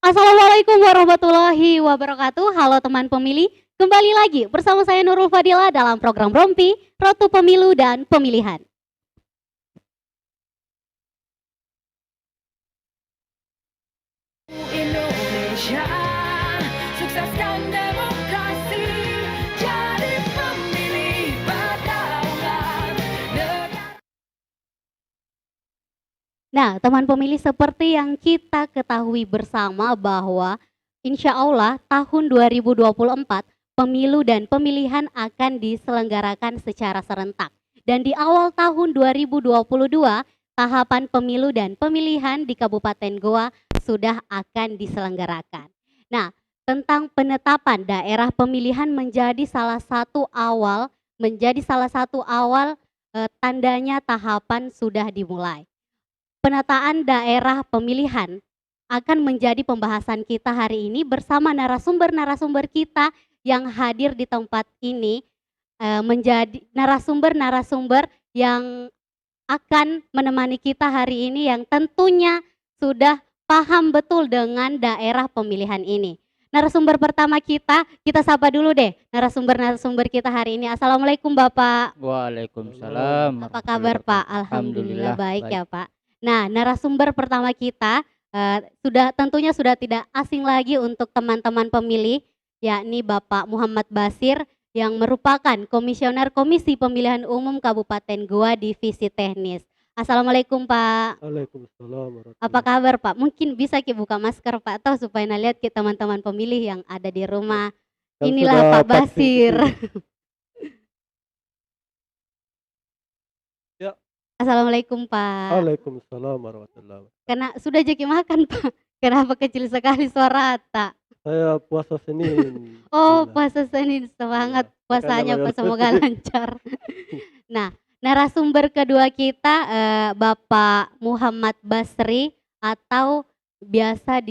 Assalamualaikum warahmatullahi wabarakatuh. Halo teman pemilih, kembali lagi bersama saya Nurul Fadila dalam program Rompi, Rotu Pemilu dan Pemilihan. Indonesia, sukseskan demokrasi, jadi pemilih berdaulat. Nah, teman pemilih, seperti yang kita ketahui bersama bahwa insya Allah tahun 2024 pemilu dan pemilihan akan diselenggarakan secara serentak. Dan di awal tahun 2022, tahapan pemilu dan pemilihan di Kabupaten Goa sudah akan diselenggarakan. Nah, tentang penetapan daerah pemilihan menjadi salah satu awal tandanya tahapan sudah dimulai. Penataan daerah pemilihan akan menjadi pembahasan kita hari ini bersama narasumber-narasumber kita yang hadir di tempat ini, menjadi narasumber-narasumber yang akan menemani kita hari ini yang tentunya sudah paham betul dengan daerah pemilihan ini. Narasumber pertama kita sapa dulu deh narasumber-narasumber kita hari ini. Assalamualaikum Bapak. Waalaikumsalam. Apa kabar Pak? Alhamdulillah baik ya Pak. Nah, narasumber pertama kita tentunya sudah tidak asing lagi untuk teman-teman pemilih, yakni Bapak Muhammad Basir yang merupakan Komisioner Komisi Pemilihan Umum Kabupaten Goa Divisi Teknis. Assalamualaikum Pak. Waalaikumsalam warahmatullahi Apa kabar Pak? Mungkin bisa kita buka masker Pak, atau supaya lihat kita teman-teman pemilih yang ada di rumah. Kan Inilah sudah Pak vaksin Basir. Ya. Assalamualaikum Pak. Waalaikumsalam warahmatullahi wabarakatuh. Karena sudah jadi makan Pak. Kenapa kecil sekali suara tak? Saya puasa Senin. Oh, Alhamdulillah. puasa Senin, semangat Iya, puasanya makanya Pak, semoga lancar. Nah, narasumber kedua kita Bapak Muhammad Basri atau biasa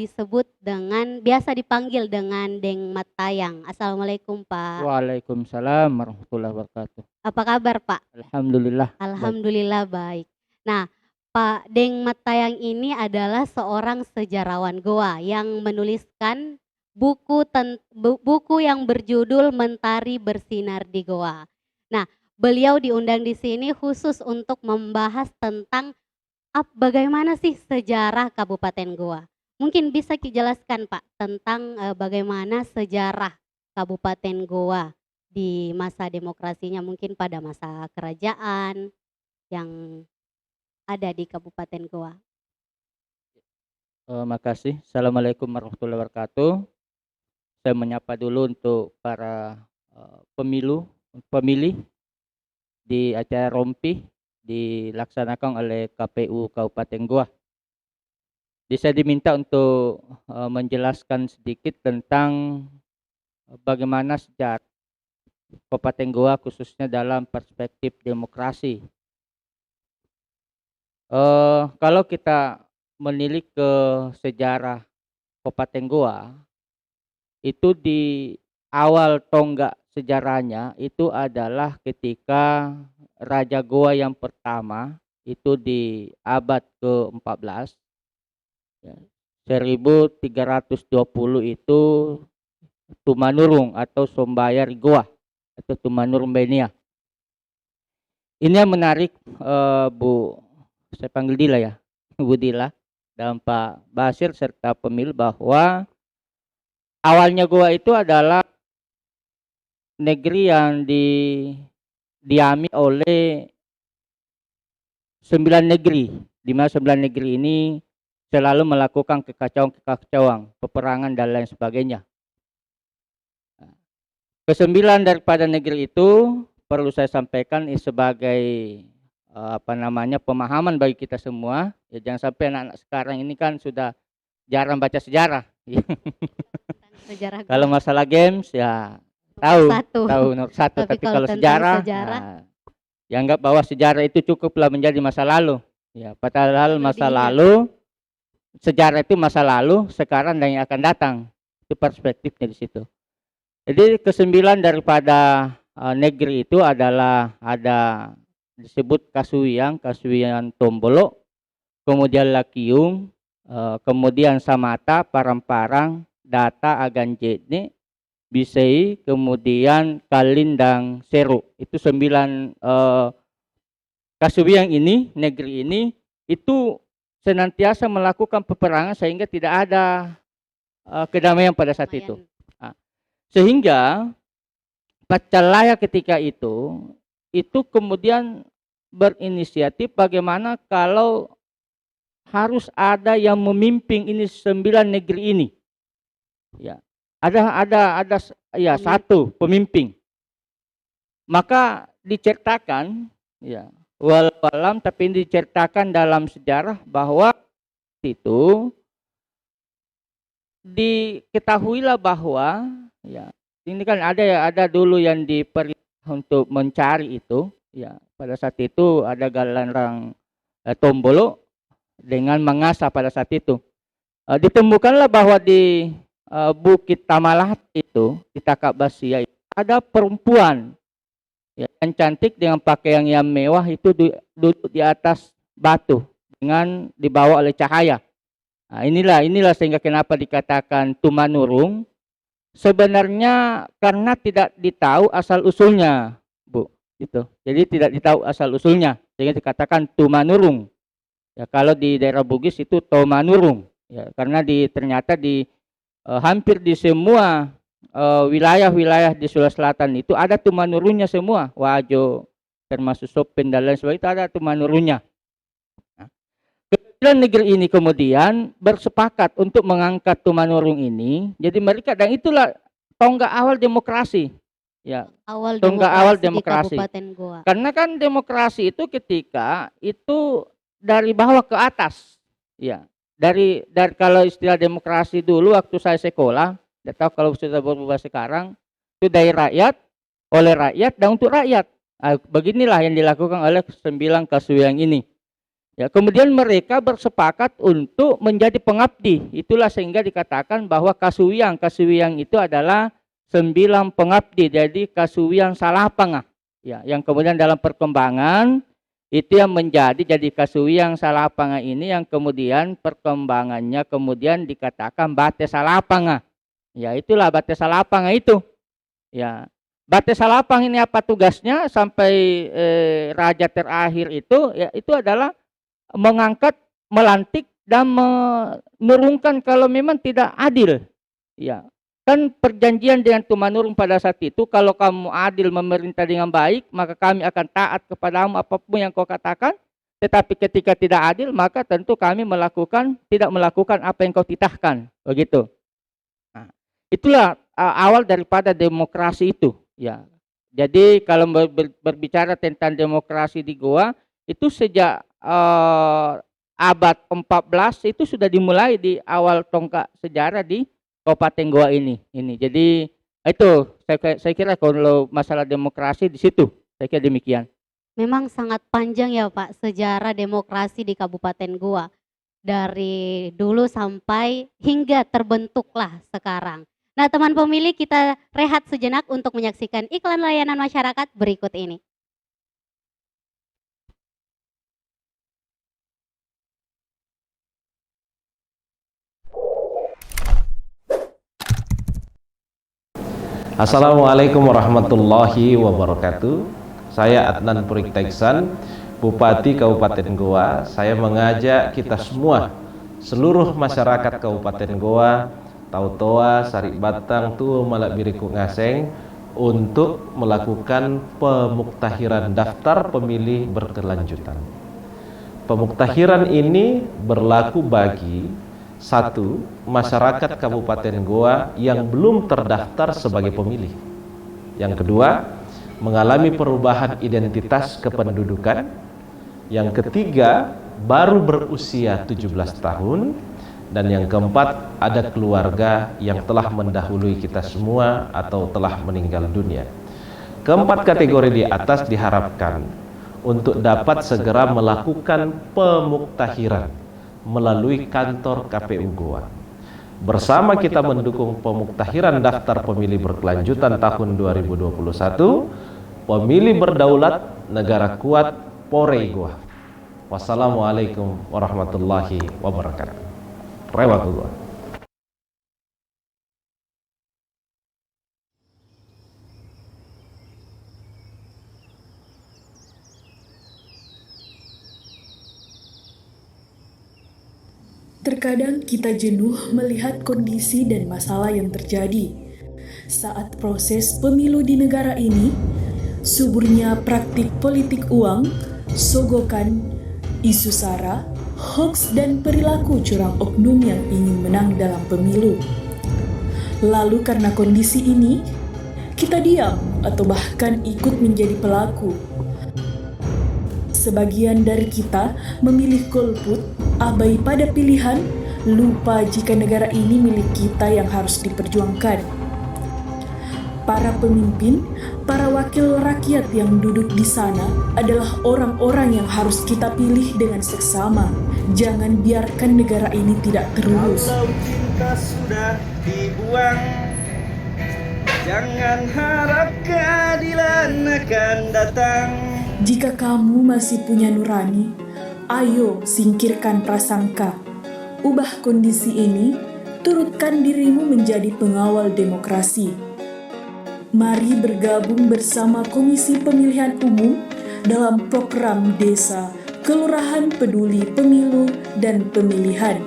dipanggil dengan Deng Matayang. Assalamualaikum Pak. Waalaikumsalam warahmatullahi wabarakatuh. Apa kabar Pak? Alhamdulillah. Alhamdulillah baik. Nah, Pak Deng Matayang ini adalah seorang sejarawan Goa yang menuliskan buku yang berjudul Mentari Bersinar di Goa. Nah, beliau diundang di sini khusus untuk membahas tentang bagaimana sih sejarah Kabupaten Goa. Mungkin bisa dijelaskan Pak tentang bagaimana sejarah Kabupaten Goa di masa demokrasinya, mungkin pada masa kerajaan yang ada di Kabupaten Goa. Makasih. Assalamualaikum warahmatullahi wabarakatuh. Saya menyapa dulu untuk para pemilih di acara Rompi dilaksanakan oleh KPU Kabupaten Goa. Saya diminta untuk menjelaskan sedikit tentang bagaimana sejarah Kabupaten Goa khususnya dalam perspektif demokrasi. Kalau kita menilik ke sejarah Kabupaten Goa, itu di awal tonggak sejarahnya itu adalah ketika Raja Goa yang pertama itu di abad ke-14, ya, 1320 itu Tumanurung atau Sombayar Goa atau Tumanurung Benia. Ini yang menarik, Bu, saya panggil Dila ya, Bu Dila dan Pak Basir serta pemilih, bahwa awalnya Goa itu adalah negeri yang diami oleh 9 negeri, di mana 9 negeri ini selalu melakukan kekacauan, peperangan dan lain sebagainya. Kesembilan daripada negeri itu perlu saya sampaikan sebagai pemahaman bagi kita semua. Ya, jangan sampai anak-anak sekarang ini kan sudah jarang baca sejarah. Sejarah Kalau masalah games ya tahu nomor satu, tapi kalau sejarah dianggap bahwa sejarah itu cukuplah menjadi masa lalu. Ya, padahal masa lalu, sejarah itu masa lalu, sekarang dan yang akan datang. Itu perspektifnya di situ. Jadi kesembilan daripada negeri itu adalah ada disebut Kasuian Tombolo, kemudian Lakiung, kemudian Samata, Parang-Parang, Data, Aganjene, Bisei, kemudian Kalindang, Seru. Itu 9 kasuwiang ini, negeri ini, itu senantiasa melakukan peperangan sehingga tidak ada kedamaian pada saat itu. Nah, sehingga Pacalaya ketika itu kemudian berinisiatif bagaimana kalau harus ada yang memimpin ini 9 negeri ini. Ya, ada ya satu pemimpin. Maka diceritakan, ya, walau tapi diceritakan dalam sejarah bahwa itu diketahuilah bahwa ya ini kan ada dulu yang diperintah untuk mencari itu, ya pada saat itu ada Galanrang Tombolo dengan mengasah pada saat itu. Ditemukanlah bahwa di Bukit Tamalat itu di Takabasia ada perempuan ya, yang cantik dengan pakaian yang mewah itu duduk di atas batu dengan dibawa oleh cahaya. Nah, inilah sehingga kenapa dikatakan Tumanurung. Sebenarnya karena tidak ditahu asal usulnya, Bu. Gitu. Jadi tidak ditahu asal usulnya sehingga dikatakan Tumanurung. Ya, kalau di daerah Bugis itu Tomanurung. Ya, karena ternyata hampir di semua wilayah-wilayah di Sulawesi Selatan itu ada Tumanurungnya semua. Wajo, termasuk Sopen dan lain sebagainya itu ada Tumanurungnya. Nah, negeri ini kemudian bersepakat untuk mengangkat Tumanurung ini. Jadi mereka, dan itulah tonggak awal demokrasi. Ya, tonggak awal demokrasi. Di Kabupaten Goa. Karena kan demokrasi itu ketika itu dari bawah ke atas. Ya, dari kalau istilah demokrasi dulu waktu saya sekolah, tidak tahu kalau sudah berubah sekarang, itu dari rakyat, oleh rakyat dan untuk rakyat. Nah, beginilah yang dilakukan oleh 9 kasuwiang ini. Ya, kemudian mereka bersepakat untuk menjadi pengabdi. Itulah sehingga dikatakan bahwa kasuwiang itu adalah 9 pengabdi. Jadi kasuwiang Salapanga. Ya, yang kemudian dalam perkembangan itu yang jadi kasuwiang Salapanga ini yang kemudian perkembangannya kemudian dikatakan Bate Salapanga. Ya, itulah Bate Salapanga itu. Ya, Bate Salapang ini apa tugasnya sampai raja terakhir itu? Ya, itu adalah mengangkat, melantik dan menurunkan kalau memang tidak adil. Ya, kan perjanjian dengan Tumanurung pada saat itu, kalau kamu adil memerintah dengan baik, maka kami akan taat kepadamu apapun yang kau katakan. Tetapi ketika tidak adil, maka tentu kami tidak melakukan apa yang kau titahkan. Begitu. Nah, itulah awal daripada demokrasi itu. Ya, jadi kalau berbicara tentang demokrasi di Goa, itu sejak abad 14 itu sudah dimulai di awal tonggak sejarah di Kabupaten Goa ini. Jadi itu saya kira kalau masalah demokrasi di situ, saya kira demikian. Memang sangat panjang ya Pak sejarah demokrasi di Kabupaten Goa. Dari dulu sampai hingga terbentuklah sekarang. Nah teman pemilih, kita rehat sejenak untuk menyaksikan iklan layanan masyarakat berikut ini. Assalamualaikum warahmatullahi wabarakatuh. Saya Adnan Purik Taiksan, Bupati Kabupaten Goa. Saya mengajak kita semua, seluruh masyarakat Kabupaten Goa, Tautoa, Sarik Batang, Tuo Malak Biriku Ngaseng, untuk melakukan pemuktahiran daftar pemilih berkelanjutan. Pemuktahiran ini berlaku bagi 1. Masyarakat Kabupaten Goa yang belum terdaftar sebagai pemilih. Yang kedua, mengalami perubahan identitas kependudukan. Yang ketiga, baru berusia 17 tahun. Dan yang keempat, ada keluarga yang telah mendahului kita semua atau telah meninggal dunia. Keempat kategori di atas diharapkan untuk dapat segera melakukan pemuktahiran melalui kantor KPU Goa. Bersama kita mendukung pemuktahiran daftar pemilih berkelanjutan tahun 2021, pemilih berdaulat, negara kuat, Porei Goa. Wassalamualaikum warahmatullahi wabarakatuh. warahmatullah. Terkadang kita jenuh melihat kondisi dan masalah yang terjadi saat proses pemilu di negara ini. Suburnya praktik politik uang, sogokan, isu sara, hoaks, dan perilaku curang oknum yang ingin menang dalam pemilu. Lalu karena kondisi ini, kita diam atau bahkan ikut menjadi pelaku. Sebagian dari kita memilih golput, abai pada pilihan, lupa jika negara ini milik kita yang harus diperjuangkan. Para pemimpin, para wakil rakyat yang duduk di sana adalah orang-orang yang harus kita pilih dengan seksama. Jangan biarkan negara ini tidak terurus. Kalau cinta sudah dibuang, jangan harap keadilan akan datang. Jika kamu masih punya nurani, ayo singkirkan prasangka. Ubah kondisi ini, turutkan dirimu menjadi pengawal demokrasi. Mari bergabung bersama Komisi Pemilihan Umum dalam program Desa Kelurahan Peduli Pemilu dan Pemilihan.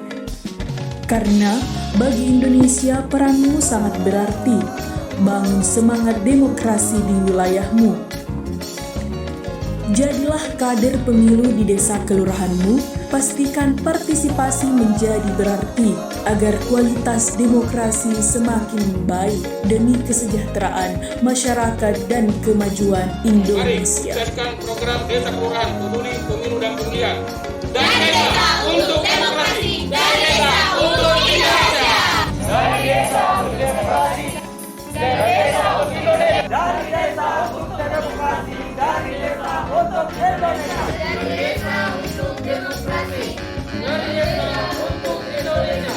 Karena bagi Indonesia peranmu sangat berarti. Bangun semangat demokrasi di wilayahmu. Jadilah kader pemilu di desa kelurahanmu, pastikan partisipasi menjadi berarti agar kualitas demokrasi semakin baik demi kesejahteraan masyarakat dan kemajuan Indonesia. Mari sukseskan program Desa Kelurahan Peduli Pemilu dan Pemilihan. Dari desa untuk demokrasi, dari desa untuk Indonesia. Dari desa untuk demokrasi, dari desa untuk Indonesia. Dari desa untuk demokrasi, dari desa untuk Indonesia. Dari desa untuk demokrasi, dari desa untuk Indonesia.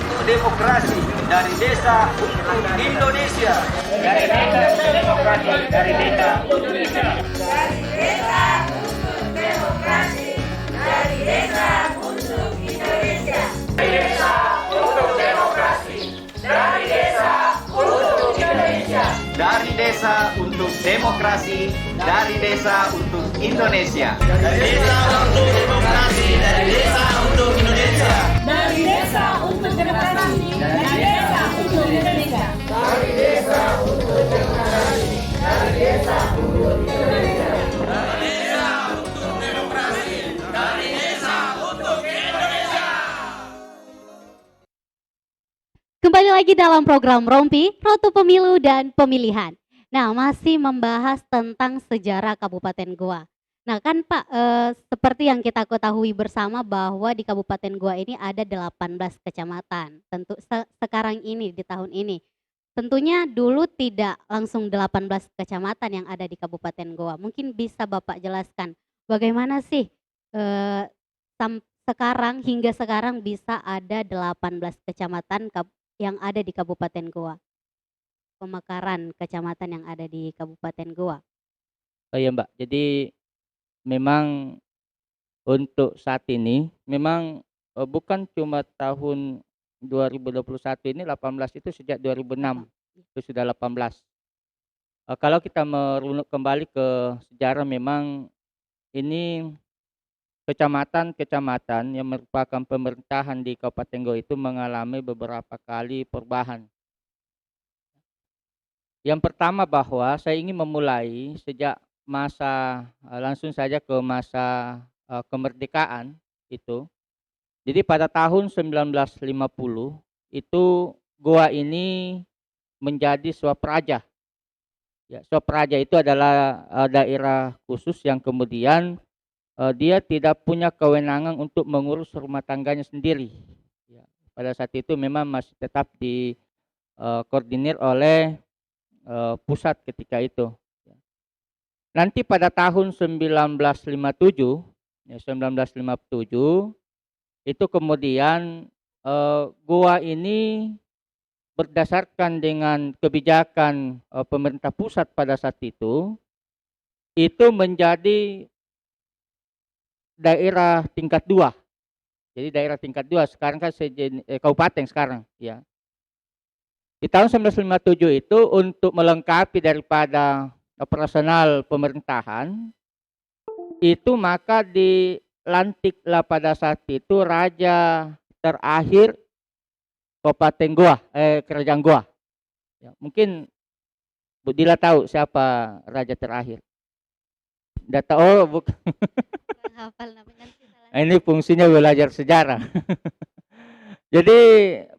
Untuk demokrasi dari desa untuk Indonesia. Dari desa untuk demokrasi, dari desa untuk Indonesia. Dari desa untuk demokrasi, dari desa untuk Indonesia. Dari desa untuk demokrasi, dari desa untuk Indonesia. Dari desa untuk demokrasi, dari desa untuk Indonesia. Dari desa untuk demokrasi, dari desa untuk Indonesia. Dari desa untuk demokrasi, dari desa untuk Indonesia. Dari desa untuk demokrasi, dari desa untuk Indonesia. Dari desa untuk demokrasi, dari desa untuk Indonesia. Kembali lagi dalam program Rompi, Rotu Pemilu dan Pemilihan. Nah, masih membahas tentang sejarah Kabupaten Goa. Nah kan Pak, seperti yang kita ketahui bersama bahwa di Kabupaten Goa ini ada 18 kecamatan. Tentu sekarang ini, di tahun ini. Tentunya dulu tidak langsung 18 kecamatan yang ada di Kabupaten Goa. Mungkin bisa Bapak jelaskan bagaimana sih sekarang hingga sekarang bisa ada 18 kecamatan yang ada di Kabupaten Goa. Pemekaran kecamatan yang ada di Kabupaten Goa. Oh iya Mbak, jadi memang untuk saat ini memang bukan cuma tahun 2021 ini 18 itu sejak 2006 itu sudah 18. Kalau kita merunut kembali ke sejarah memang ini kecamatan-kecamatan yang merupakan pemerintahan di Kabupaten Goa itu mengalami beberapa kali perubahan. Yang pertama bahwa saya ingin memulai sejak masa langsung saja ke masa kemerdekaan itu. Jadi pada tahun 1950 itu Goa ini menjadi Swapraja. Ya, Swapraja itu adalah daerah khusus yang kemudian dia tidak punya kewenangan untuk mengurus rumah tangganya sendiri. Ya, pada saat itu memang masih tetap dikoordinir oleh pusat ketika itu. Nanti pada tahun 1957, ya 1957 itu kemudian Goa ini berdasarkan dengan kebijakan pemerintah pusat pada saat itu menjadi daerah tingkat 2. Jadi daerah tingkat 2 sekarang kan kabupaten sekarang ya. Di tahun 1957 itu untuk melengkapi daripada operasional pemerintahan itu maka dilantiklah pada saat itu raja terakhir Kabupaten Goa, Kerajaan Goa. Ya, mungkin Bu Dila tahu siapa raja terakhir. Data bukan. Hafal namanya nanti Ini fungsinya belajar sejarah. Jadi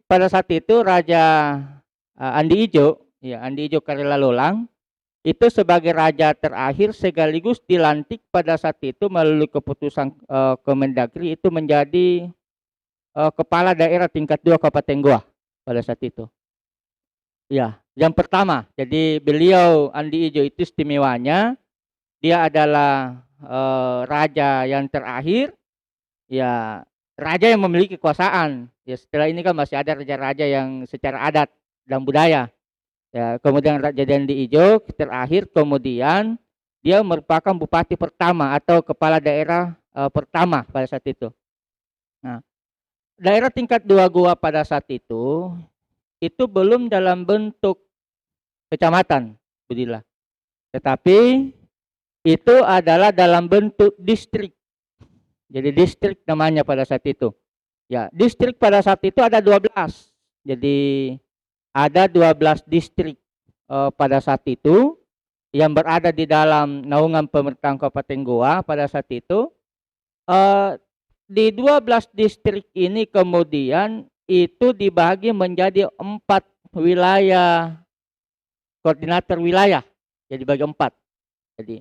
pada saat itu Raja Andi Ijo, ya Andi Ijo Karilalolang itu sebagai raja terakhir sekaligus dilantik pada saat itu melalui keputusan Kemendagri itu menjadi kepala daerah tingkat 2 Kabupaten Goa pada saat itu. Ya, yang pertama. Jadi beliau Andi Ijo itu istimewanya dia adalah raja yang terakhir, ya raja yang memiliki kekuasaan. Ya setelah ini kan masih ada raja-raja yang secara adat dan budaya. Ya, kemudian Raja Andi Ijo terakhir, kemudian dia merupakan bupati pertama atau kepala daerah pertama pada saat itu. Nah, daerah tingkat 2 Goa pada saat itu belum dalam bentuk kecamatan, Budila. Tetapi itu adalah dalam bentuk distrik. Jadi distrik namanya pada saat itu. Ya, distrik pada saat itu ada 12. Jadi ada 12 distrik pada saat itu yang berada di dalam naungan pemerintahan Kabupaten Goa pada saat itu. Di 12 distrik ini kemudian itu dibagi menjadi 4 wilayah, koordinator wilayah. Jadi bagi 4. Jadi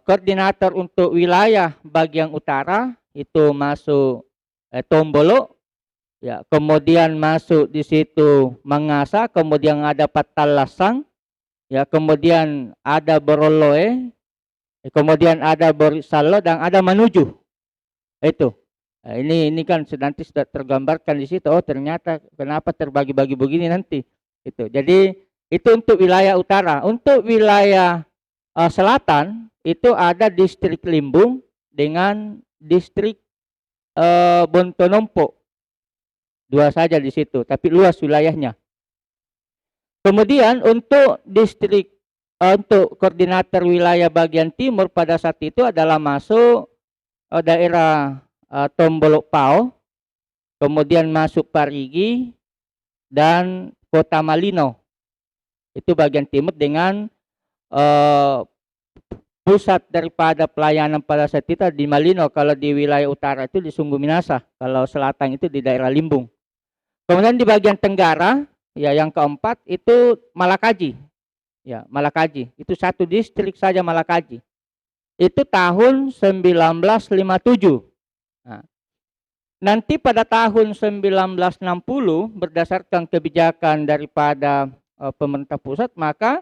koordinator untuk wilayah bagian utara itu masuk Tombolo. Ya, kemudian masuk di situ Mangasa, kemudian ada Patalasang, ya, kemudian ada Boroloe, kemudian ada Borisalo dan ada Manuju. Itu. Nah, ini kan nanti sudah tergambarkan di situ. Oh, ternyata kenapa terbagi-bagi begini nanti. Itu. Jadi itu untuk wilayah utara. Untuk wilayah selatan itu ada distrik Limbung dengan distrik Bontonompo. 2 saja di situ, tapi luas wilayahnya. Kemudian untuk distrik untuk koordinator wilayah bagian timur pada saat itu adalah masuk daerah Tombolok Pao, kemudian masuk Parigi dan Kota Malino. Itu bagian timur dengan pusat daripada pelayanan pada saat itu di Malino. Kalau di wilayah utara itu di Sungguh Minasa, kalau selatan itu di daerah Limbung. Kemudian di bagian tenggara, ya yang keempat itu Malakaji. Ya, Malakaji. Itu 1 distrik saja Malakaji. Itu tahun 1957. Nah, nanti pada tahun 1960 berdasarkan kebijakan daripada pemerintah pusat, maka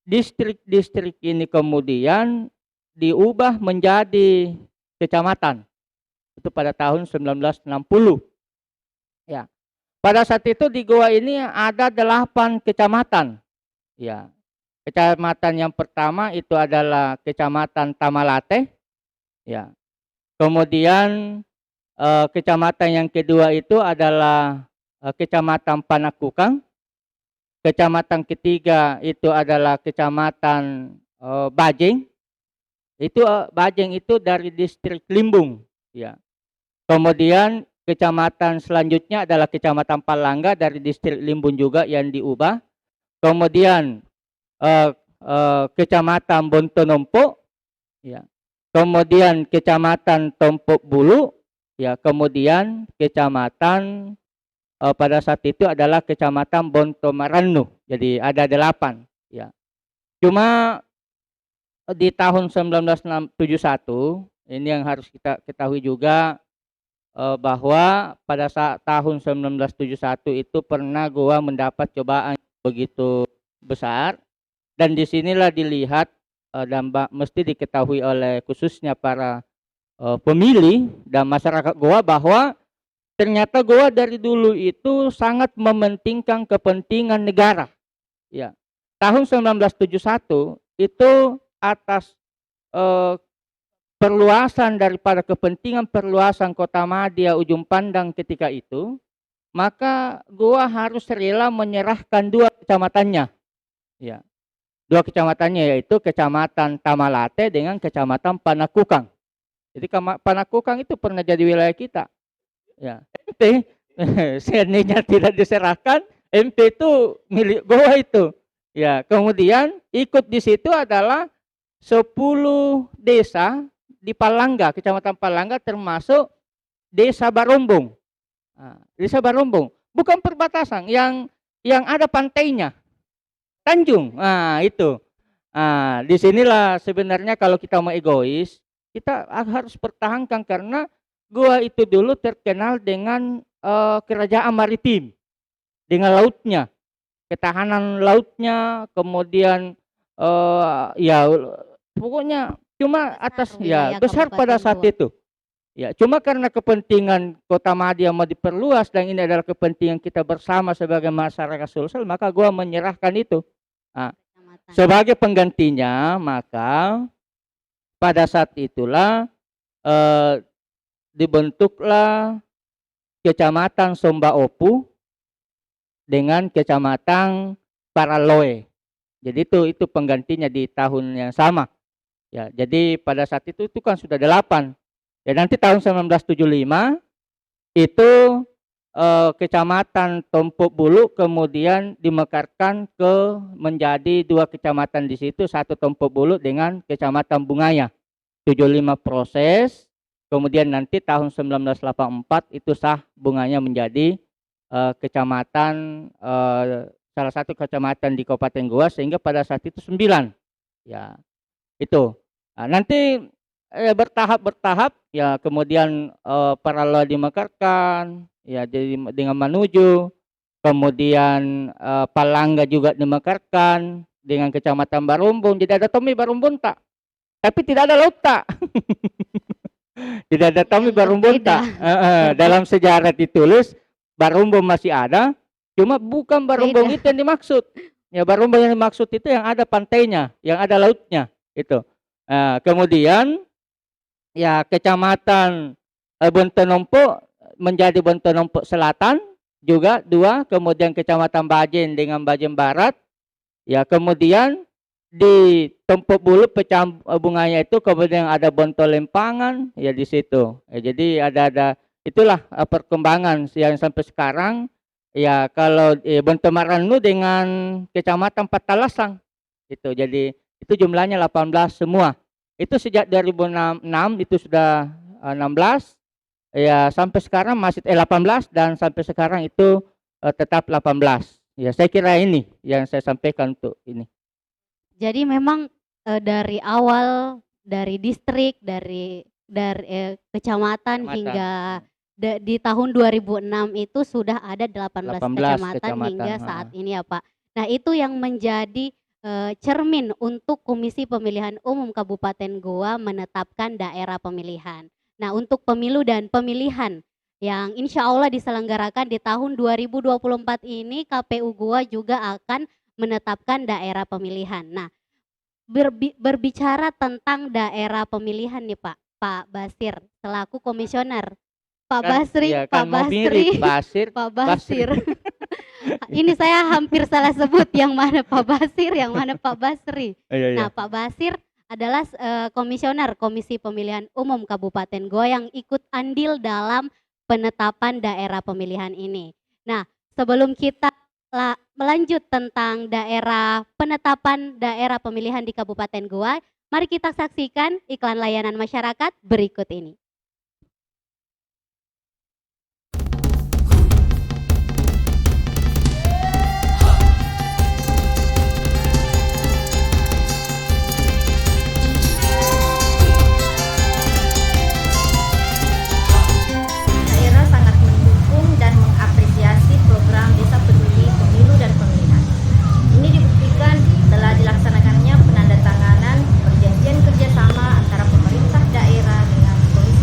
distrik-distrik ini kemudian diubah menjadi kecamatan. Itu pada tahun 1960. Ya. Pada saat itu di Goa ini ada 8 kecamatan. Ya. Kecamatan yang pertama itu adalah Kecamatan Tamalate. Ya. Kemudian kecamatan yang kedua itu adalah Kecamatan Panakukang. Kecamatan ketiga itu adalah Kecamatan Bajeng. Itu Bajeng itu dari distrik Limbung. Ya. Kemudian kecamatan selanjutnya adalah Kecamatan Palangga dari distrik Limbung juga yang diubah. Kemudian Kecamatan Bontonompo, ya. Kemudian Kecamatan Tompok Bulu, ya. Kemudian Kecamatan pada saat itu adalah Kecamatan Bontomaranu. Jadi ada 8, ya. Cuma di tahun 1971 ini yang harus kita ketahui juga, bahwa pada saat tahun 1971 itu pernah Goa mendapat cobaan begitu besar, dan disinilah dilihat dan mesti diketahui oleh khususnya para pemilih dan masyarakat Goa bahwa ternyata Goa dari dulu itu sangat mementingkan kepentingan negara. Ya. Tahun 1971 itu atas perluasan daripada kepentingan perluasan Kotamadya Ujung Pandang ketika itu, maka gua harus rela menyerahkan 2 kecamatannya. Ya. 2 kecamatannya yaitu Kecamatan Tamalate dengan Kecamatan Panakukang. Jadi Panakukang itu pernah jadi wilayah kita. Ya. MP seandainya tidak diserahkan, MP itu milik gua itu. Ya, kemudian ikut di situ adalah 10 desa di Palangga, Kecamatan Palangga, termasuk Desa Barombong. Nah, Desa Barombong bukan perbatasan, yang ada pantainya, Tanjung. Nah, itu. Nah, disinilah sebenarnya kalau kita mau egois, kita harus pertahankan, karena gua itu dulu terkenal dengan kerajaan maritim, dengan lautnya, ketahanan lautnya, kemudian ya pokoknya cuma atas ya besar pada saat itu. Ya, cuma karena kepentingan Kotamadya mau diperluas dan ini adalah kepentingan kita bersama sebagai masyarakat Sulsel, maka gua menyerahkan itu. Nah, sebagai penggantinya, maka pada saat itulah dibentuklah Kecamatan Sombaopu dengan Kecamatan Paraloe. Jadi itu penggantinya di tahun yang sama. Ya, jadi pada saat itu kan sudah 8. Ya, nanti tahun 1975 itu Kecamatan Tompok Bulu kemudian dimekarkan menjadi 2 kecamatan di situ, 1 Tompok Bulu dengan Kecamatan Bungaya. 75 proses. Kemudian nanti tahun 1984 itu sah Bungaya menjadi kecamatan, salah satu kecamatan di Kabupaten Goa, sehingga pada saat itu 9. Ya, itu. Nah, nanti bertahap ya, kemudian Paraloa dimekarkan, ya, jadi dengan Manuju, kemudian Palangga juga dimekarkan dengan Kecamatan Barombong. Jadi ada Tomi Barombong tak, tapi tidak ada laut tak. Tidak ada Tomi Barombong tak. Dalam sejarah ditulis Barombong masih ada, cuma bukan Barombong itu yang dimaksud. Ya, Barombong yang dimaksud itu yang ada pantainya, yang ada lautnya itu. Kemudian ya Kecamatan Bontonompo menjadi Bontonompo Selatan juga 2, kemudian Kecamatan Bajen dengan Bajen Barat. Ya, kemudian di Tompok Bulu Pecahan Bungaya itu kemudian ada Bontolempangan ya di situ. Ya, jadi ada itulah perkembangan yang sampai sekarang. Ya, kalau Bontomaranu dengan Kecamatan Patalasang itu, jadi itu jumlahnya 18 semua. Itu sejak 2006 itu sudah 16 ya, sampai sekarang masih 18, dan sampai sekarang itu tetap 18. Ya, saya kira ini yang saya sampaikan untuk ini. Jadi memang dari awal, dari distrik, dari kecamatan hingga di tahun 2006 itu sudah ada 18 kecamatan hingga saat ini ya Pak. Nah, itu yang menjadi cermin untuk Komisi Pemilihan Umum Kabupaten Goa menetapkan daerah pemilihan. Nah, untuk pemilu dan pemilihan yang insya Allah diselenggarakan di tahun 2024 ini, KPU Goa juga akan menetapkan daerah pemilihan. Nah, berbicara tentang daerah pemilihan nih Pak Basir selaku komisioner. Pak Basri, ya, kan Pak Basir. Ini saya hampir salah sebut yang mana Pak Basir, yang mana Pak Basri. Nah, Pak Basir adalah komisioner Komisi Pemilihan Umum Kabupaten Goa yang ikut andil dalam penetapan daerah pemilihan ini. Nah, sebelum kita melanjut tentang penetapan daerah pemilihan di Kabupaten Goa, mari kita saksikan iklan layanan masyarakat berikut ini. Dilaksanakannya penandatanganan perjanjian kerjasama antara pemerintah daerah dengan Komisi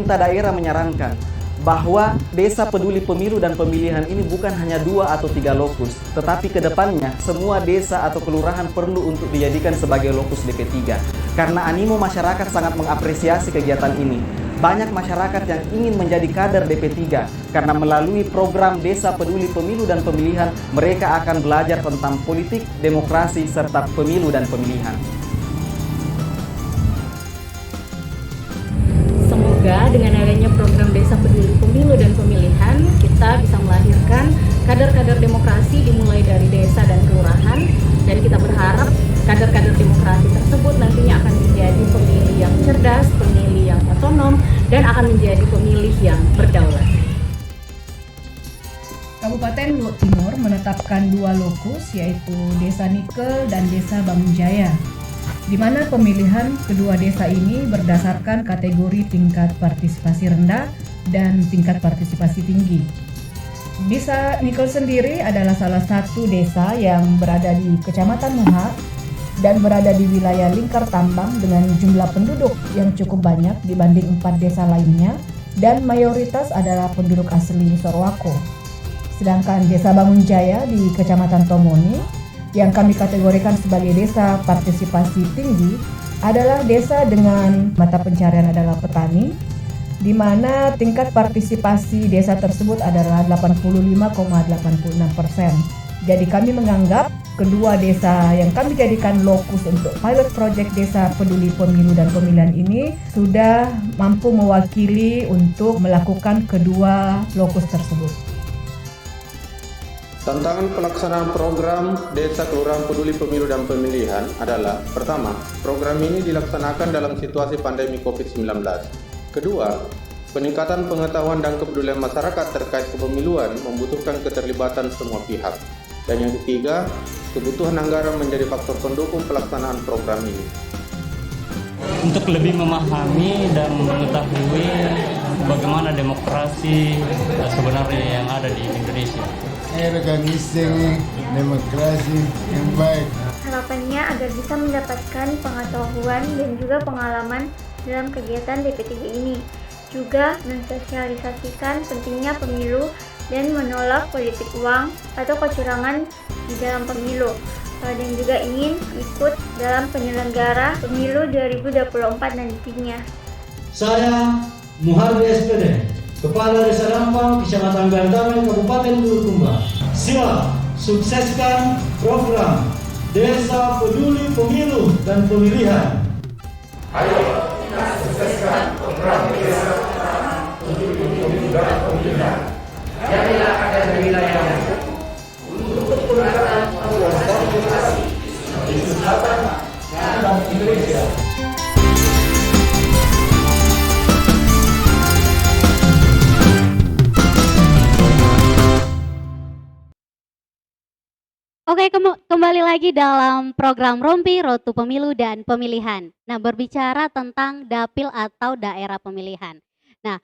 pemerintah daerah menyarankan bahwa desa peduli pemilu dan pemilihan ini bukan hanya 2 atau 3 lokus, tetapi ke depannya semua desa atau kelurahan perlu untuk dijadikan sebagai lokus DP3. Karena animo masyarakat sangat mengapresiasi kegiatan ini. Banyak masyarakat yang ingin menjadi kader DP3 karena melalui program Desa Peduli Pemilu dan Pemilihan mereka akan belajar tentang politik, demokrasi, serta pemilu dan pemilihan. Semoga dengan adanya program Desa Peduli Pemilu dan Pemilihan, kita bisa melahirkan kader-kader demokrasi dimulai dari desa dan kelurahan, dan kita berharap kader-kader demokrasi tersebut nantinya akan menjadi pemilih yang cerdas, pemilih yang otonom, dan akan menjadi pemilih yang berdaulat. Kabupaten Luwu Timur menetapkan 2 lokus, yaitu Desa Nikel dan Desa Bangunjaya, di mana pemilihan kedua desa ini berdasarkan kategori tingkat partisipasi rendah dan tingkat partisipasi tinggi. Desa Nikel sendiri adalah salah satu desa yang berada di Kecamatan Muha dan berada di wilayah lingkar tambang dengan jumlah penduduk yang cukup banyak dibanding 4 desa lainnya dan mayoritas adalah penduduk asli Sorowako. Sedangkan Desa Bangunjaya di Kecamatan Tomoni yang kami kategorikan sebagai desa partisipasi tinggi adalah desa dengan mata pencarian adalah petani, di mana tingkat partisipasi desa tersebut adalah 85,86%. Jadi kami menganggap kedua desa yang kami jadikan lokus untuk pilot project Desa Peduli Pemilu dan Pemilihan ini sudah mampu mewakili untuk melakukan kedua lokus tersebut. Tantangan pelaksanaan program Desa Kelurahan Peduli Pemilu dan Pemilihan adalah: pertama, program ini dilaksanakan dalam situasi pandemi COVID-19. Kedua, peningkatan pengetahuan dan kepedulian masyarakat terkait kepemiluan membutuhkan keterlibatan semua pihak. Dan yang ketiga, kebutuhan anggaran menjadi faktor pendukung pelaksanaan program ini. Untuk lebih memahami dan mengetahui bagaimana demokrasi sebenarnya yang ada di Indonesia. Organisasi demokrasi yang baik. Harapannya agar bisa mendapatkan pengetahuan dan juga pengalaman dalam kegiatan DP3 ini. Juga mensosialisasikan pentingnya pemilu dan menolak politik uang atau kecurangan di dalam pemilu. Dan juga ingin ikut dalam penyelenggara pemilu 2024 nantinya. Saya Muhardi SPD, Kepala Desa Rampang, Kecamatan Gandamai, Kabupaten Bulukumba. Siap sukseskan program Desa Peduli Pemilu dan Pemilihan. Ayo kita sukseskan program Desa Peduli Pemilu dan Pemilihan. Jadilah kader wilayah untuk peningkatan demokrasi di Selatan dan Indonesia. Oke, kembali lagi dalam program Rompi Road to Pemilu dan Pemilihan. Nah, berbicara tentang dapil atau daerah pemilihan. Nah,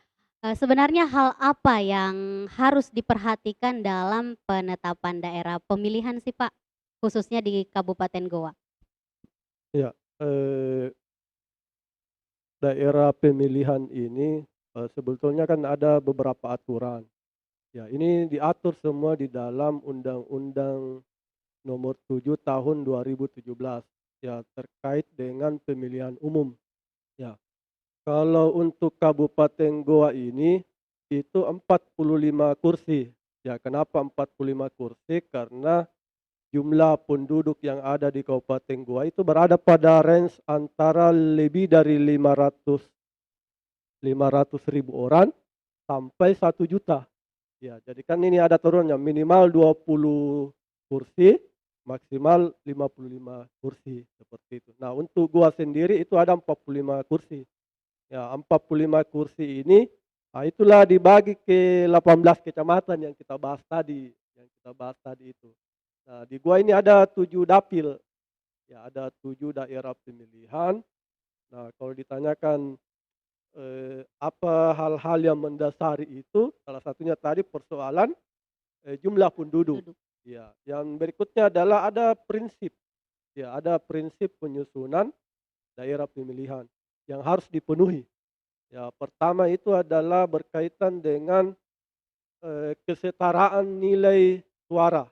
sebenarnya hal apa yang harus diperhatikan dalam penetapan daerah pemilihan sih Pak, khususnya di Kabupaten Goa? Ya, daerah pemilihan ini sebetulnya kan ada beberapa aturan. Ya, ini diatur semua di dalam Undang-Undang Nomor 7 Tahun 2017 ya, terkait dengan pemilihan umum. Ya. Kalau untuk Kabupaten Goa ini itu 45 kursi. Ya, kenapa 45 kursi? Karena jumlah penduduk yang ada di Kabupaten Goa itu berada pada range antara lebih dari 500.000 orang sampai 1 juta. Ya, jadi kan ini ada turunnya, minimal 20 kursi, maksimal 55 kursi seperti itu. Nah, untuk Goa sendiri itu ada 45 kursi. Ya, 45 kursi ini itulah dibagi ke 18 kecamatan yang kita bahas tadi, itu. Nah, di Goa ini ada 7 dapil. Ya, ada 7 daerah pemilihan. Nah, kalau ditanyakan apa hal-hal yang mendasari itu, salah satunya tadi persoalan jumlah penduduk. Ya, yang berikutnya adalah ada prinsip. Ya, ada prinsip penyusunan daerah pemilihan yang harus dipenuhi. Ya, pertama itu adalah berkaitan dengan kesetaraan nilai suara.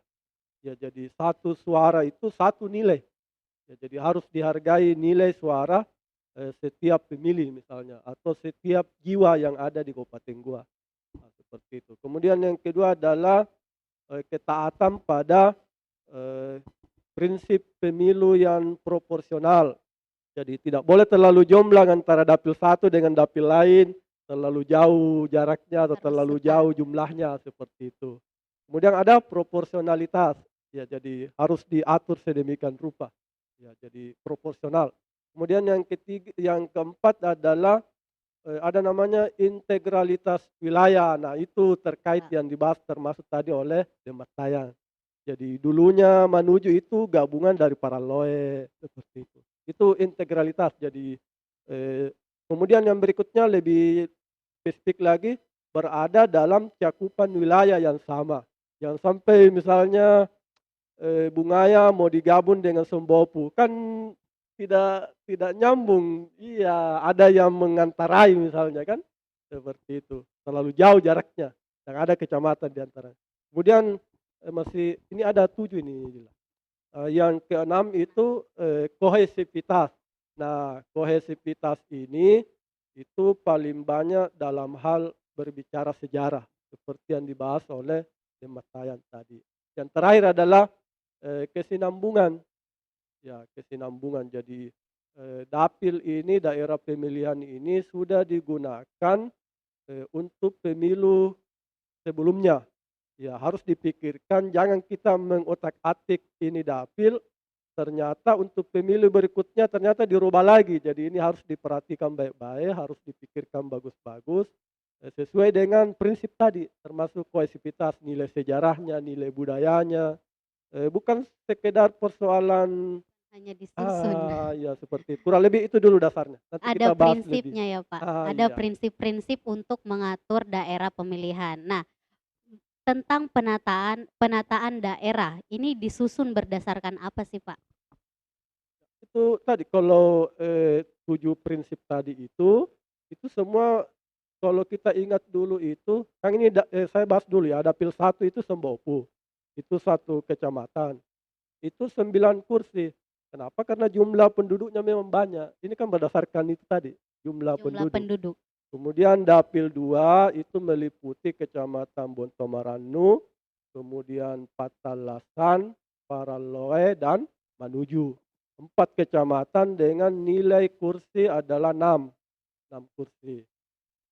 Ya, jadi satu suara itu satu nilai. Ya, jadi harus dihargai nilai suara setiap pemilih misalnya atau setiap jiwa yang ada di Kabupaten Goa. Nah, seperti itu. Kemudian yang kedua adalah ketaatan pada prinsip pemilu yang proporsional. Jadi tidak boleh terlalu jomplang antara dapil satu dengan dapil lain, terlalu jauh jaraknya atau terlalu jauh jumlahnya seperti itu. Kemudian ada proporsionalitas. Ya, jadi harus diatur sedemikian rupa. Ya, jadi proporsional. Kemudian yang keempat adalah ada namanya integralitas wilayah. Nah, itu terkait yang dibahas termasuk tadi oleh Dematayan. Jadi dulunya Manuju itu gabungan dari Paraloe seperti itu. Itu integralitas. Jadi kemudian yang berikutnya lebih spesifik lagi berada dalam cakupan wilayah yang sama. Jangan sampai misalnya Bungaya mau digabung dengan Sembopu, kan tidak nyambung. Iya, ada yang mengantarai misalnya kan, seperti itu. Terlalu jauh jaraknya, dan ada kecamatan di antara. Kemudian masih ini ada 7 ini. Yang keenam itu kohesivitas. Nah, kohesivitas ini itu paling banyak dalam hal berbicara sejarah, seperti yang dibahas oleh Dematayan tadi. Yang terakhir adalah kesinambungan. Ya, kesinambungan. Jadi dapil ini, daerah pemilihan ini sudah digunakan untuk pemilu sebelumnya. Ya, harus dipikirkan, jangan kita mengotak-atik ini dapil, ternyata untuk pemilu berikutnya ternyata dirubah lagi. Jadi ini harus diperhatikan baik-baik, harus dipikirkan bagus-bagus sesuai dengan prinsip tadi, termasuk kohesivitas, nilai sejarahnya, nilai budayanya. Bukan sekedar persoalan hanya disusun. Ya seperti itu. Kurang lebih itu dulu dasarnya. Nanti ada kita bahas prinsipnya lebih. Ya Pak. Ada prinsip-prinsip untuk mengatur daerah pemilihan. Nah, tentang penataan daerah ini disusun berdasarkan apa sih Pak? Itu tadi kalau 7 prinsip tadi itu semua kalau kita ingat dulu itu, kan ini saya bahas dulu ya, dapil 1 itu Sembopu. Itu 1 kecamatan. Itu 9 kursi. Kenapa? Karena jumlah penduduknya memang banyak. Ini kan berdasarkan itu tadi, jumlah penduduk. Kemudian dapil 2 itu meliputi kecamatan Bontomaranu, kemudian Patalasan, Paraloe, dan Manuju. 4 kecamatan dengan nilai kursi adalah 6 kursi.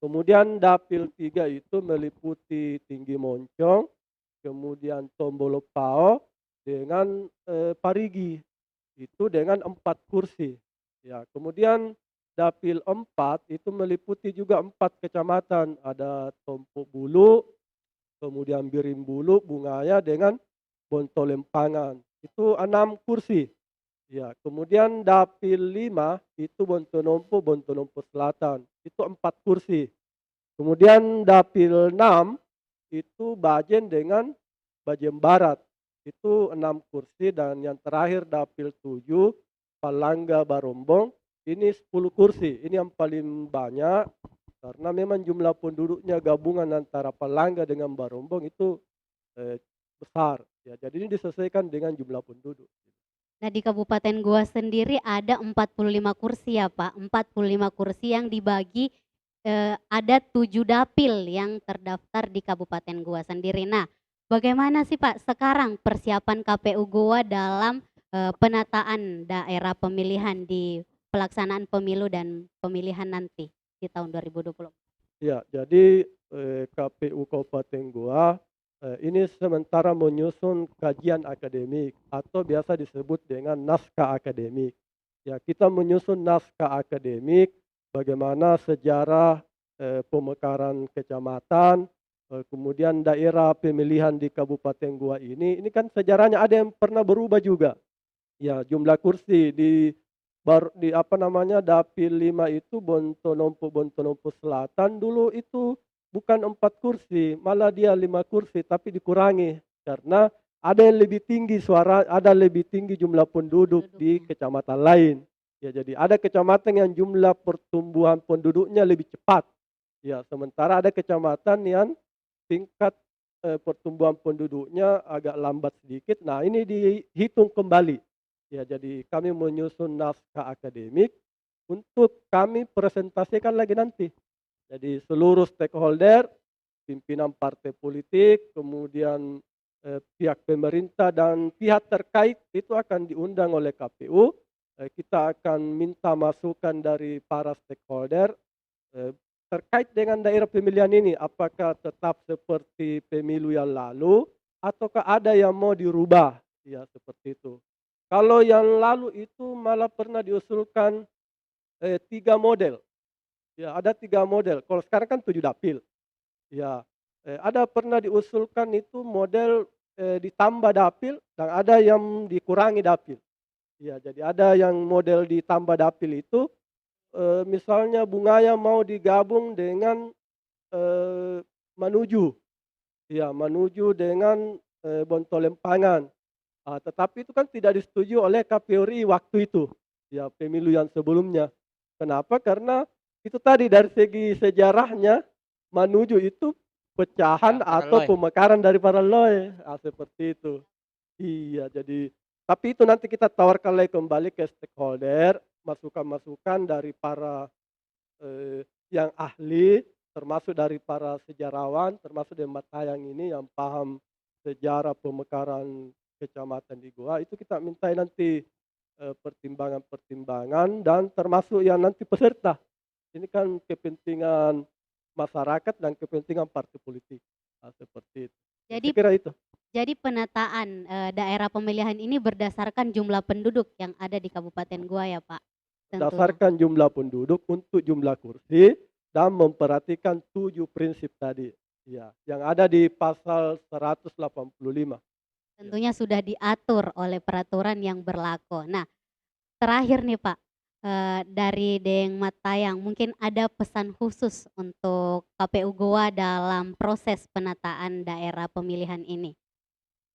Kemudian dapil 3 itu meliputi Tinggi Moncong, kemudian Tombolopao dengan Parigi, itu dengan 4 kursi. Ya, kemudian dapil 4 itu meliputi juga 4 kecamatan, ada Tompo Bulu, kemudian Birimbulu, Bungaya dengan Bontolempangan, itu 6 kursi. Ya, kemudian dapil 5 itu Bontonompo Selatan, itu 4 kursi. Kemudian dapil 6 itu Bajen dengan Bajen Barat, itu 6 kursi. Dan yang terakhir dapil 7 Palangga Barombong, ini 10 kursi. Ini yang paling banyak karena memang jumlah penduduknya gabungan antara Palangga dengan Barombong itu besar. Ya, jadi ini disesuaikan dengan jumlah penduduk. Nah, di Kabupaten Goa sendiri ada 45 kursi ya Pak, 45 kursi yang dibagi ada 7 dapil yang terdaftar di Kabupaten Goa sendiri. Nah, bagaimana sih Pak sekarang persiapan KPU Goa dalam penataan daerah pemilihan di pelaksanaan pemilu dan pemilihan nanti di tahun 2020? Ya, jadi KPU Kabupaten Goa ini sementara menyusun kajian akademik atau biasa disebut dengan naskah akademik. Ya, kita menyusun naskah akademik bagaimana sejarah pemekaran kecamatan, kemudian daerah pemilihan di Kabupaten Goa ini kan sejarahnya ada yang pernah berubah juga. Ya, jumlah kursi di dapil 5 itu Bontonompo Selatan dulu itu bukan 4 kursi, malah dia 5 kursi tapi dikurangi karena ada yang lebih tinggi suara, ada lebih tinggi jumlah penduduk di kecamatan lain. Ya, jadi ada kecamatan yang jumlah pertumbuhan penduduknya lebih cepat. Ya, sementara ada kecamatan yang tingkat pertumbuhan penduduknya agak lambat sedikit. Nah, ini dihitung kembali. Ya, jadi kami menyusun naskah akademik untuk kami presentasikan lagi nanti. Jadi seluruh stakeholder, pimpinan partai politik, kemudian pihak pemerintah dan pihak terkait itu akan diundang oleh KPU. Kita akan minta masukan dari para stakeholder terkait dengan daerah pemilihan ini, apakah tetap seperti pemilu yang lalu ataukah ada yang mau dirubah, ya seperti itu. Kalau yang lalu itu malah pernah diusulkan 3 model, ya ada 3 model. Kalau sekarang kan 7 dapil, ya ada pernah diusulkan itu model ditambah dapil dan ada yang dikurangi dapil. Ya, jadi ada yang model ditambah dapil itu misalnya Bungaya mau digabung dengan Manuju, ya Manuju dengan Bontolempangan. Tetapi itu kan tidak disetujui oleh KPU RI waktu itu, ya pemilu yang sebelumnya. Kenapa? Karena itu tadi dari segi sejarahnya Manuju itu pecahan atau pemekaran dari para loy, seperti itu. Iya, jadi tapi itu nanti kita tawarkan lagi kembali ke stakeholder, masukan-masukan dari para yang ahli, termasuk dari para sejarawan, termasuk dari Matayang ini yang paham sejarah pemekaran kecamatan di Goa. Itu kita mintai nanti pertimbangan-pertimbangan dan termasuk yang nanti peserta. Ini kan kepentingan masyarakat dan kepentingan partai politik. Seperti itu. Jadi saya kira itu. Jadi penataan daerah pemilihan ini berdasarkan jumlah penduduk yang ada di Kabupaten Goa ya Pak? Tentunya. Berdasarkan jumlah penduduk untuk jumlah kursi dan memperhatikan 7 prinsip tadi. Ya, yang ada di pasal 185. Tentunya sudah diatur oleh peraturan yang berlaku. Nah, terakhir nih Pak, dari Deng Matayang, mungkin ada pesan khusus untuk KPU Goa dalam proses penataan daerah pemilihan ini?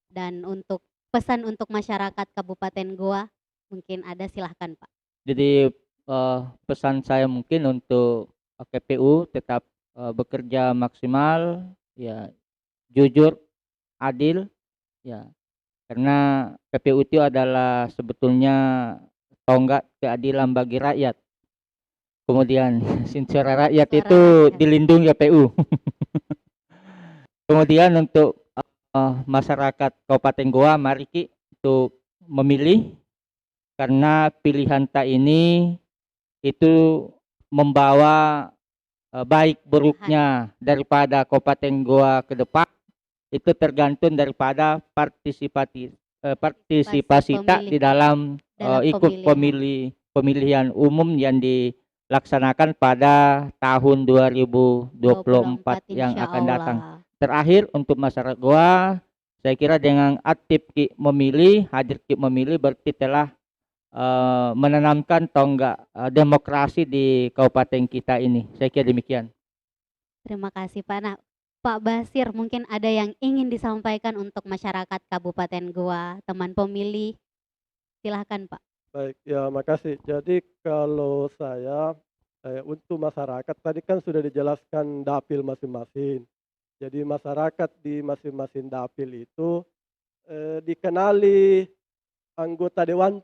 Dan untuk pesan untuk masyarakat Kabupaten Goa, mungkin ada, silahkan Pak. Jadi pesan saya mungkin untuk KPU tetap bekerja maksimal, ya jujur, adil, ya karena KPU itu adalah sebetulnya tonggak keadilan bagi rakyat. Kemudian suara rakyat itu dilindungi KPU. Kemudian untuk masyarakat Kabupaten Goa, mari untuk memilih, karena pilihan tak ini itu membawa baik buruknya daripada Kabupaten Goa ke depan, itu tergantung daripada partisipasi tak di dalam ikut pemilihan umum yang dilaksanakan pada tahun 2024 yang akan datang. Terakhir untuk masyarakat Goa, saya kira dengan aktif memilih, hadir memilih berarti telah menanamkan tonggak demokrasi di kabupaten kita ini. Saya kira demikian. Terima kasih Pak. Nah, Pak Basir, mungkin ada yang ingin disampaikan untuk masyarakat Kabupaten Goa, teman pemilih, silahkan Pak. Baik, ya makasih. Jadi kalau saya untuk masyarakat tadi kan sudah dijelaskan dapil masing-masing. Jadi masyarakat di masing-masing dapil itu dikenali anggota dewan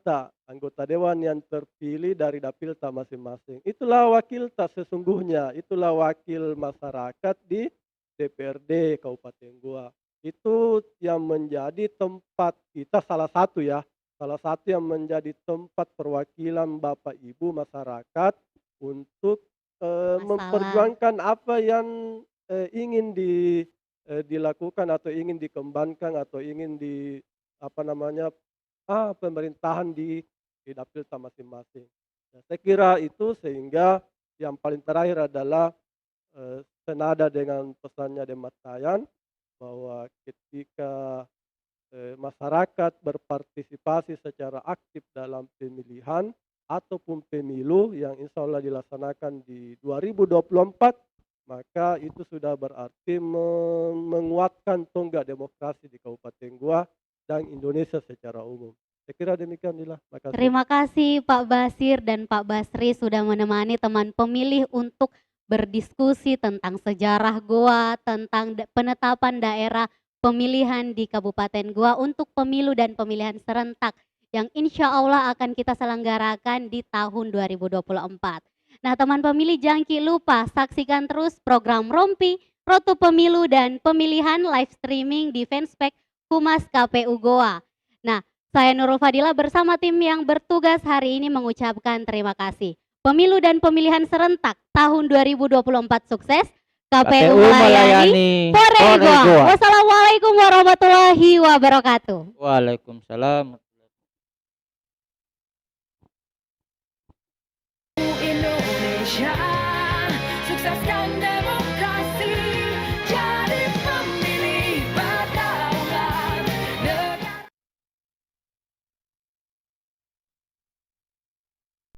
yang terpilih dari dapil tak masing-masing. Itulah wakil tak sesungguhnya, itulah wakil masyarakat di DPRD Kabupaten Goa. Itu yang menjadi tempat kita salah satu yang menjadi tempat perwakilan Bapak Ibu masyarakat untuk memperjuangkan apa yang ingin dilakukan atau ingin dikembangkan atau ingin pemerintahan di dapil masing-masing. Saya kira itu, sehingga yang paling terakhir adalah senada dengan pesannya Deng Matayang bahwa ketika masyarakat berpartisipasi secara aktif dalam pemilihan ataupun pemilu yang insya Allah dilaksanakan di 2024, maka itu sudah berarti menguatkan tonggak demokrasi di Kabupaten Goa dan Indonesia secara umum. Saya kira demikian Dila. Makasih. Terima kasih Pak Basir dan Pak Basri sudah menemani teman pemilih untuk berdiskusi tentang sejarah Goa, tentang penetapan daerah pemilihan di Kabupaten Goa untuk pemilu dan pemilihan serentak yang insya Allah akan kita selenggarakan di tahun 2024. Nah teman pemilih jangan lupa saksikan terus program Rompi, Rotu Pemilu dan Pemilihan live streaming di Fanspage Humas KPU Goa. Nah saya Nurul Fadila bersama tim yang bertugas hari ini mengucapkan terima kasih. Pemilu dan pemilihan serentak tahun 2024 sukses. KPU melayani Pore Goa. Wassalamualaikum warahmatullahi wabarakatuh. Waalaikumsalam. Indonesia, sukseskan